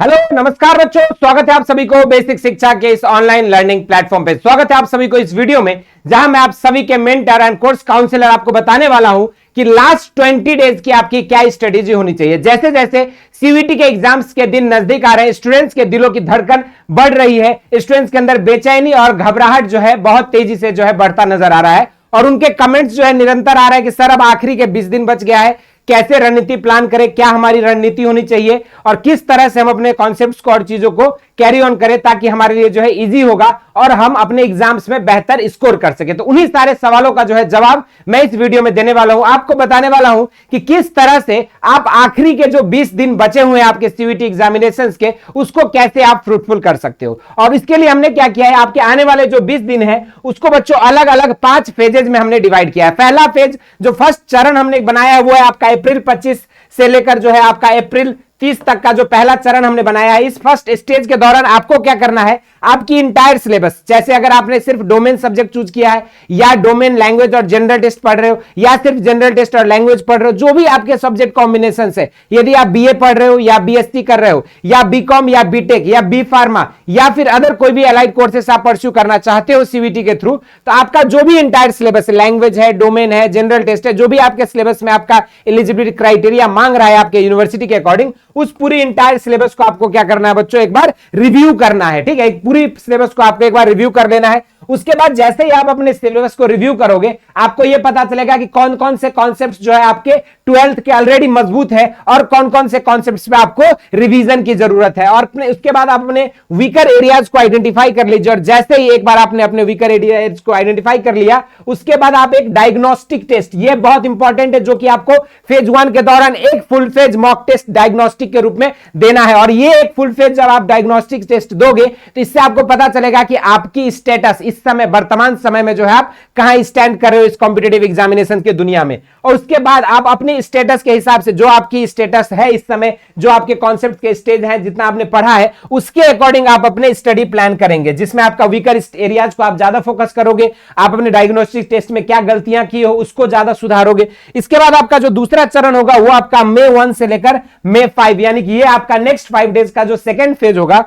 Hello नमस्कार बच्चों, स्वागत है आप सभी को बेसिक शिक्षा के इस ऑनलाइन लर्निंग प्लेटफॉर्म पे। स्वागत है आप सभी को इस वीडियो में, जहां मैं आप सभी के मेंटर एंड कोर्स काउंसलर आपको बताने वाला हूं कि लास्ट 20 डेज की आपकी क्या स्ट्रेटेजी होनी चाहिए। जैसे जैसे सीयूईटी के एग्जाम्स के दिन नजदीक आ रहे हैं, स्टूडेंट्स के दिलों की धड़कन बढ़ रही है, स्टूडेंट्स के अंदर बेचैनी और घबराहट जो है बहुत तेजी से जो है बढ़ता नजर आ रहा है और उनके कमेंट्स जो है निरंतर आ रहा है कि सर अब आखिरी के 20 दिन बच गया है, कैसे रणनीति प्लान करें, क्या हमारी रणनीति होनी चाहिए और किस तरह से हम अपने कॉन्सेप्ट्स को और चीजों को कैरी ऑन करें ताकि हमारे लिए जो है इजी होगा और हम अपने एग्जाम्स में बेहतर स्कोर कर सके। तो उन्हीं सारे सवालों का जो है जवाब मैं इस वीडियो में देने वाला हूं, आपको बताने वाला हूं कि किस तरह से आप आखिरी के जो 20 दिन बचे हुए हैं आपके सीयूईटी एग्जामिनेशंस के, उसको कैसे आप फ्रूटफुल कर सकते हो। और इसके लिए हमने क्या किया है, आपके आने वाले जो 20 दिन है उसको बच्चों अलग अलग 5 फेजेज में हमने डिवाइड किया है। पहला फेज जो फर्स्ट चरण हमने बनाया है वो है आपका अप्रैल 25 से लेकर जो है आपका अप्रैल 30 तक का जो पहला चरण हमने बनाया है। इस फर्स्ट स्टेज के दौरान आपको क्या करना है, आपकी इंटायर सिलेबस, जैसे अगर आपने सिर्फ डोमेन सब्जेक्ट चूज किया है या डोमेन लैंग्वेज और जनरल टेस्ट पढ़ रहे हो या सिर्फ जनरल टेस्ट और लैंग्वेज पढ़ रहे हो, जो भी आपके सब्जेक्ट कॉम्बिनेशन है, यदि आप बीए पढ़ रहे हो या बीएससी कर रहे हो या बीकॉम या बीटेक या बी फार्मा या फिर अदर कोई भी अलाइड कोर्सेस आप परस्यू करना चाहते हो सीयूईटी के थ्रू, तो आपका जो भी इंटायर सिलेबस है, लैंग्वेज है, डोमेन है, जनरल टेस्ट है, जो भी आपके सिलेबस में आपका एलिजिबिलिटी क्राइटेरिया मांग रहा है आपके यूनिवर्सिटी के अकॉर्डिंग, उस पूरी इंटायर सिलेबस को आपको क्या करना है बच्चों, एक बार रिव्यू करना है। ठीक है, एक पूरी सिलेबस को आपको एक बार रिव्यू कर लेना है। उसके बाद जैसे ही आप अपने सिलेबस को रिव्यू करोगे, आपको यह पता चलेगा कि कौन कौन से कॉन्सेप्ट्स जो है आपके 12th के ऑलरेडी मजबूत है और कौन कौन से कॉन्सेप्ट्स पे आपको रिवीजन की जरूरत है। और उसके बाद आप अपने वीकर एरियाज को आइडेंटिफाई कर लीजिए और जैसे ही एक बार आपने अपने वीकर एरियाज को आइडेंटिफाई कर लिया, उसके बाद आप एक डायग्नोस्टिक टेस्ट, यह बहुत इंपॉर्टेंट है, जो कि आपको फेज 1 के दौरान एक full phase mock test diagnostic के रूप में देना है। और ये एक फुल फेज जब आप डायग्नोस्टिक टेस्ट दोगे तो इससे आपको पता चलेगा कि आपकी स्टेटस इस समय वर्तमान समय में जो है आप कहां स्टैंड कर रहे हो इस कॉम्पिटिटिव एग्जामिनेशन की दुनिया में। और उसके बाद आप अपनी स्टेटस के हिसाब से, जो आपकी स्टेटस है इस समय, जो आपके कॉन्सेप्ट के स्टेज है, जितना आपने पढ़ा है, उसके अकॉर्डिंग आप अपने स्टडी प्लान करेंगे, जिसमें आपका वीकर एरियाज को आप ज्यादा फोकस करोगे, आप अपने डायग्नोस्टिक टेस्ट में क्या गलतियां की हो उसको ज्यादा सुधारोगे। इसके बाद आपका जो दूसरा चरण होगा वो आपका May 1 से लेकर May 5, यानी कि ये आपका नेक्स्ट 5 डेज का जो सेकेंड फेज होगा,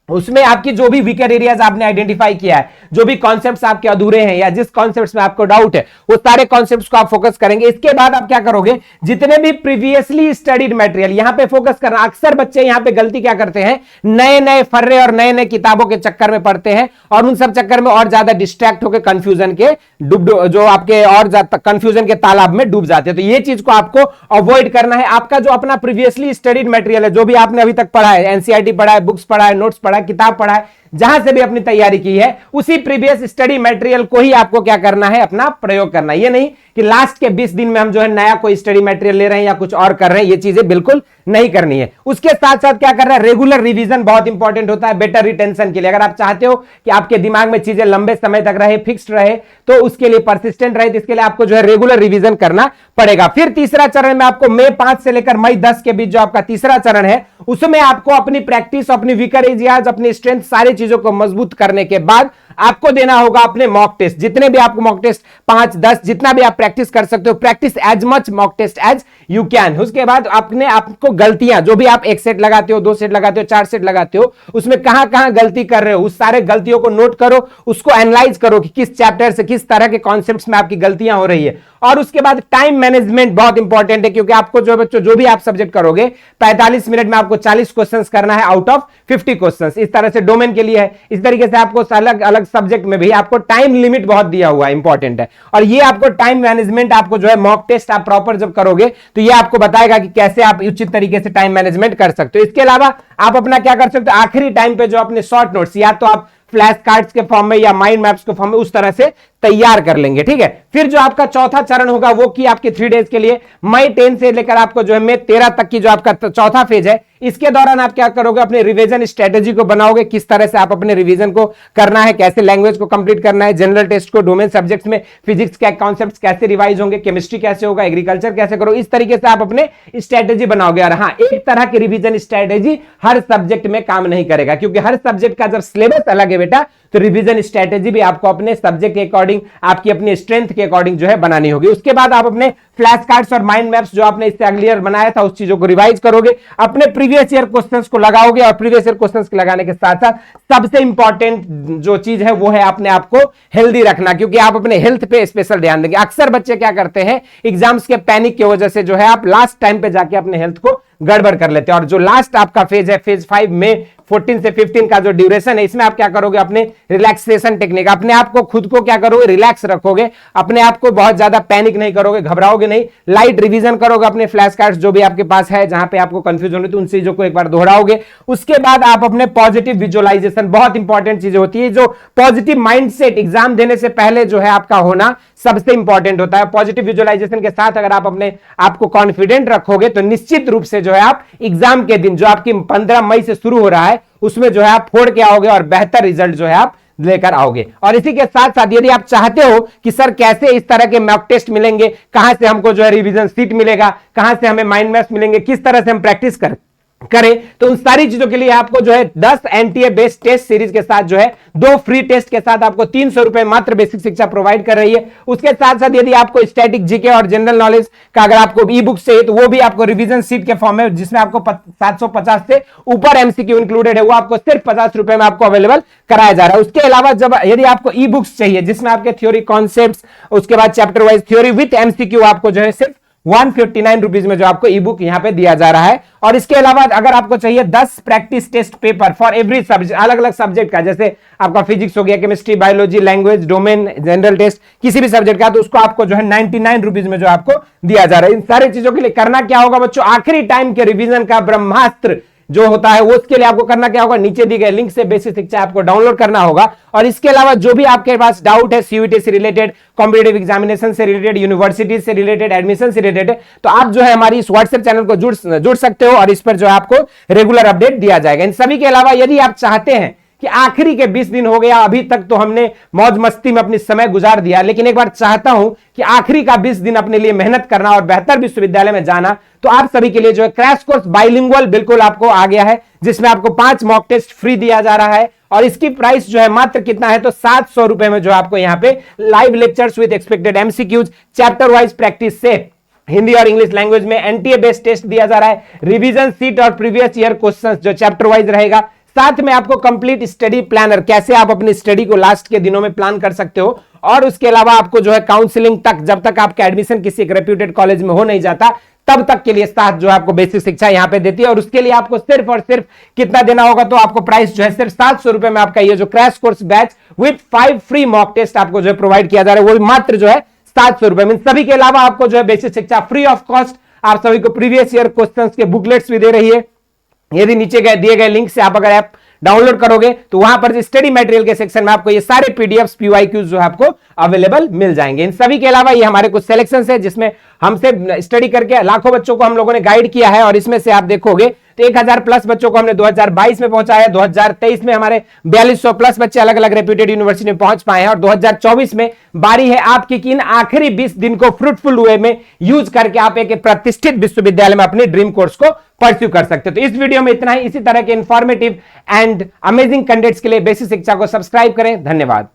उसमें आपकी जो भी वीकर एरियाज आपने आइडेंटिफाई किया है, जो भी कॉन्सेप्ट्स आपके अधूरे हैं या जिस कॉन्सेप्ट्स में आपको डाउट है, वो सारे कॉन्सेप्ट्स को आप फोकस करेंगे। इसके बाद आप क्या करोगे, जितने भी प्रीवियसली स्टडीड मटेरियल, यहां पे फोकस करना। अक्सर बच्चे यहां पे गलती क्या करते हैं, नए नए फर्रे और नए नए किताबों के चक्कर में पढ़ते हैं और उन सब चक्कर में और ज्यादा डिस्ट्रैक्ट होकर कंफ्यूजन के जो आपके और कंफ्यूजन के तालाब में डूब जाते हैं। तो ये चीज को आपको अवॉइड करना है। आपका जो अपना प्रीवियसली स्टडीड मटेरियल है, जो भी आपने अभी तक पढ़ा है, एनसीईआरटी पढ़ा है, बुक्स पढ़ा है, नोट्स पढ़ा है, किताब पढ़ा है, जहां से भी अपनी तैयारी की है, उसी प्रीवियस स्टडी मटेरियल को ही आपको क्या करना है, अपना प्रयोग करना है। ये नहीं कि लास्ट के 20 दिन में हम जो है नया कोई स्टडी मटेरियल ले रहे हैं या कुछ और कर रहे हैं, ये चीजें बिल्कुल नहीं करनी है। उसके साथ साथ क्या कर रहा है, रेगुलर रिवीजन बहुत इंपॉर्टेंट होता है बेटर रिटेंशन के लिए। अगर आप चाहते हो कि आपके दिमाग में चीजें लंबे समय तक रहे, फिक्स्ड रहे, तो उसके लिए परसिस्टेंट रहे, इसके लिए आपको जो है रेगुलर रिवीजन करना पड़ेगा। फिर तीसरा चरण में आपको May 5 से लेकर May 10 के बीच जो आपका तीसरा चरण है, उसमें आपको अपनी प्रैक्टिस, अपनी वीकर एरियाज, अपनी स्ट्रेंथ, सारी चीजों को मजबूत करने के बाद आपको देना होगा अपने मॉक टेस्ट। जितने भी आपको मॉक टेस्ट 5, 10 जितना भी आप प्रैक्टिस कर सकते हो, practice as much mock test as you can. उसके बाद अपने आपको गलतियां, जो भी आप 1 सेट लगाते हो, 2 सेट लगाते हो, 4 सेट लगाते हो, उसमें कहां कहां गलती कर रहे हो, उस सारे गलतियों को नोट करो, उसको एनालाइज करो कि किस चैप्टर से किस तरह के कॉन्सेप्ट्स में आपकी गलतियां हो रही है। और उसके बाद टाइम मैनेजमेंट बहुत इंपॉर्टेंट है, क्योंकि आपको जो बच्चों जो भी आप सब्जेक्ट करोगे 45 मिनट में आपको 40 क्वेश्चंस करना है आउट ऑफ 50 क्वेश्चंस। इस तरह से डोमेन के लिए है, इस तरीके से आपको अलग अलग सब्जेक्ट में भी आपको टाइम लिमिट बहुत दिया हुआ है, इंपॉर्टेंट है। और ये आपको टाइम मैनेजमेंट, आपको जो है मॉक टेस्ट आप प्रॉपर जब करोगे तो ये आपको बताएगा कि कैसे आप उचित तरीके से टाइम मैनेजमेंट कर सकते हो। इसके अलावा आप अपना क्या कर सकते हो, आखिरी टाइम पे जो अपने शॉर्ट नोट्स, या तो आप फ्लैश कार्ड्स के फॉर्म में या माइंड मैप्स के फॉर्म में उस तरह से तैयार कर लेंगे। ठीक है, फिर जो आपका चौथा चरण होगा वो की आपके 3 डेज के लिए, May 10 से लेकर आपको जो है May 13 तक की जो आपका चौथा फेज है, इसके दौरान आप क्या करोगे, अपने रिवीजन स्ट्रेटेजी को बनाओगे, किस तरह से आप अपने रिवीजन को करना है, कैसे लैंग्वेज को कंप्लीट करना है, जनरल टेस्ट को, डोमेन सब्जेक्ट्स में फिजिक्स के कॉन्सेप्ट्स कैसे रिवाइज होंगे, केमिस्ट्री कैसे होगा, एग्रीकल्चर कैसे करो, इस तरीके से आप अपने स्ट्रेटेजी बनाओगे। और हाँ, एक तरह की रिवीजन स्ट्रेटेजी हर सब्जेक्ट में काम नहीं करेगा, क्योंकि हर सब्जेक्ट का जब सिलेबस अलग है बेटा, तो रिवीजन स्ट्रेटेजी भी आपको अपने सब्जेक्ट के अकॉर्डिंग, आपकी अपनी स्ट्रेंथ के अकॉर्डिंग जो है बनानी होगी। उसके बाद आप अपने फ्लैश कार्ड्स और माइंड मैप्स जो आपने इससे अर्लियर बनाया था उस चीजों को रिवाइज करोगे, अपने प्रीवियस ईयर क्वेश्चंस को लगाओगे और प्रीवियस ईयर क्वेश्चंस के लगाने के साथ साथ सबसे इंपॉर्टेंट जो चीज है वो है अपने आप को हेल्दी रखना, क्योंकि आप अपने हेल्थ पे स्पेशल ध्यान देंगे। अक्सर बच्चे क्या करते हैं, एग्जाम्स के पैनिक की वजह से जो है आप लास्ट टाइम पे जाके अपने हेल्थ को गड़बड़ कर लेते हैं। और जो लास्ट आपका फेज है, फेज 5 में 14 से 15 का जो ड्यूरेशन है, इसमें आप क्या करोगे, अपने रिलैक्सेशन टेक्निक, अपने आप को खुद को क्या करोगे, रिलैक्स रखोगे, अपने आप को बहुत ज्यादा पैनिक नहीं करोगे, घबराओगे नहीं, लाइट रिवीजन करोगे, अपने फ्लैश कार्ड्स जो भी आपके पास है जहां पे आपको कंफ्यूजन होती है उन चीजों को एक बार दोहराओगे। उसके बाद आप अपने पॉजिटिव विजुअलाइजेशन, बहुत इंपॉर्टेंट चीजें होती है, जो पॉजिटिव माइंडसेट एग्जाम देने से पहले जो है आपका होना सबसे इंपॉर्टेंट होता है। पॉजिटिव विजुअलाइजेशन के साथ अगर आप अपने आप को कॉन्फिडेंट रखोगे तो निश्चित रूप से जो है आप एग्जाम के दिन जो आपकी 15 मई से शुरू हो रहा है उसमें जो है आप फोड़ के आओगे और बेहतर रिजल्ट जो है आप लेकर आओगे। और इसी के साथ साथ यदि आप चाहते हो कि सर कैसे इस तरह के मॉक टेस्ट मिलेंगे, कहां से हमको जो है रिवीजन सीट मिलेगा, कहां से हमें माइंड मैप्स मिलेंगे, किस तरह से हम प्रैक्टिस करें, तो उन सारी चीजों के लिए आपको जो है 10 एनटीए बेस्ड टेस्ट सीरीज के साथ जो है 2 फ्री टेस्ट के साथ आपको 300 रुपए मात्र बेसिक शिक्षा प्रोवाइड कर रही है। उसके साथ साथ यदि आपको स्टैटिक जीके और जनरल नॉलेज का अगर आपको ई बुक चाहिए तो वो भी आपको रिवीजन सीट के फॉर्म में, जिसमें आपको 750 से ऊपर एमसीक्यू इंक्लूडेड है, वो आपको सिर्फ 50 रुपए में आपको अवेलेबल कराया जा रहा है। उसके अलावा जब यदि आपको ई बुक्स चाहिए जिसमें आपके थ्योरी कॉन्सेप्ट्स, उसके बाद chapter wise theory with MCQ, आपको जो है सिर्फ 159 रुपीज में जो आपको ई बुक यहां पे दिया जा रहा है। और इसके अलावा अगर आपको चाहिए 10 practice test paper for every subject, अलग अलग सब्जेक्ट का, जैसे आपका फिजिक्स हो गया, chemistry, biology, language, domain, general test, किसी भी सब्जेक्ट का, तो उसको आपको जो है 99 रुपीज में जो आपको दिया जा रहा है। इन सारी चीजों के लिए करना क्या होगा बच्चों, आखिरी टाइम के रिवीजन का ब्रह्मास्त्र जो होता है वो, उसके लिए आपको करना क्या होगा, नीचे दी गए लिंक से बेसिक शिक्षा आपको डाउनलोड करना होगा। और इसके अलावा जो भी आपके पास डाउट है सीयूईटी से रिलेटेड, कॉम्पिटिटिव एग्जामिनेशन से रिलेटेड, यूनिवर्सिटी से रिलेटेड, एडमिशन से रिलेटेड, तो आप जो है हमारी इस व्हाट्सएप चैनल को जुड़ सकते हो और इस पर जो है आपको रेगुलर अपडेट दिया जाएगा। इन सभी के अलावा यदि आप चाहते हैं कि आखिरी के 20 दिन हो गया, अभी तक तो हमने मौज मस्ती में अपनी समय गुजार दिया, लेकिन एक बार चाहता हूं कि आखिरी का 20 दिन अपने लिए मेहनत करना और बेहतर विश्वविद्यालय में जाना, तो आप सभी के लिए जो है क्रैश कोर्स बाइलिंगुअल बिल्कुल आपको आ गया है, जिसमें आपको 5 मॉक टेस्ट फ्री दिया जा रहा है। और इसकी प्राइस जो है मात्र कितना है, तो 700 रुपए में जो आपको यहां पे live lectures with expected MCQs, chapter wise practice से हिंदी और इंग्लिश लैंग्वेज में एनटीए बेस्ड टेस्ट दिया जा रहा है, रिवीजन सीट और प्रीवियस ईयर क्वेश्चंस जो चैप्टर वाइज रहेगा, साथ में आपको कंप्लीट स्टडी प्लानर, कैसे आप अपनी स्टडी को लास्ट के दिनों में प्लान कर सकते हो, और उसके अलावा आपको जो है काउंसलिंग तक, जब तक आपका एडमिशन किसी एक रेप्यूटेड कॉलेज में हो नहीं जाता तब तक के लिए साथ जो है आपको बेसिक शिक्षा यहां पे देती है। और उसके लिए आपको सिर्फ और सिर्फ कितना देना होगा, तो आपको प्राइस जो है सिर्फ 700 रुपए में आपका ये जो crash course batch with 5 free mock test आपको जो है प्रोवाइड किया जा रहा है, वो मात्र जो है 700 रुपए में। सभी के अलावा आपको जो है बेसिक शिक्षा फ्री ऑफ कॉस्ट आप सभी को प्रीवियस ईयर क्वेश्चंस के बुकलेट्स भी दे रही है। यदि नीचे दिए गए लिंक से आप अगर ऐप डाउनलोड करोगे तो वहां पर स्टडी मटेरियल के सेक्शन में आपको ये सारे पीडीएफ्स, पीवाईक्यूज जो है आपको अवेलेबल मिल जाएंगे। इन सभी के अलावा ये हमारे कुछ सिलेक्शंस है जिसमें हमसे स्टडी करके लाखों बच्चों को हम लोगों ने गाइड किया है, और इसमें से आप देखोगे तो 1000 प्लस बच्चों को हमने 2022 में पहुंचाया, 2023 में हमारे 4200 प्लस बच्चे अलग अलग रेप्यूटेड यूनिवर्सिटी में पहुंच पाए हैं, और 2024 में बारी है आपकी कि इन आखिरी 20 दिन को फ्रूटफुल वे में यूज करके आप एक प्रतिष्ठित विश्वविद्यालय में अपने ड्रीम कोर्स को परस्यू कर सकते हो। तो इस वीडियो में इतना ही। इसी तरह के इंफॉर्मेटिव एंड अमेजिंग कंटेंट्स के लिए बेसिक शिक्षा को सब्सक्राइब करें। धन्यवाद।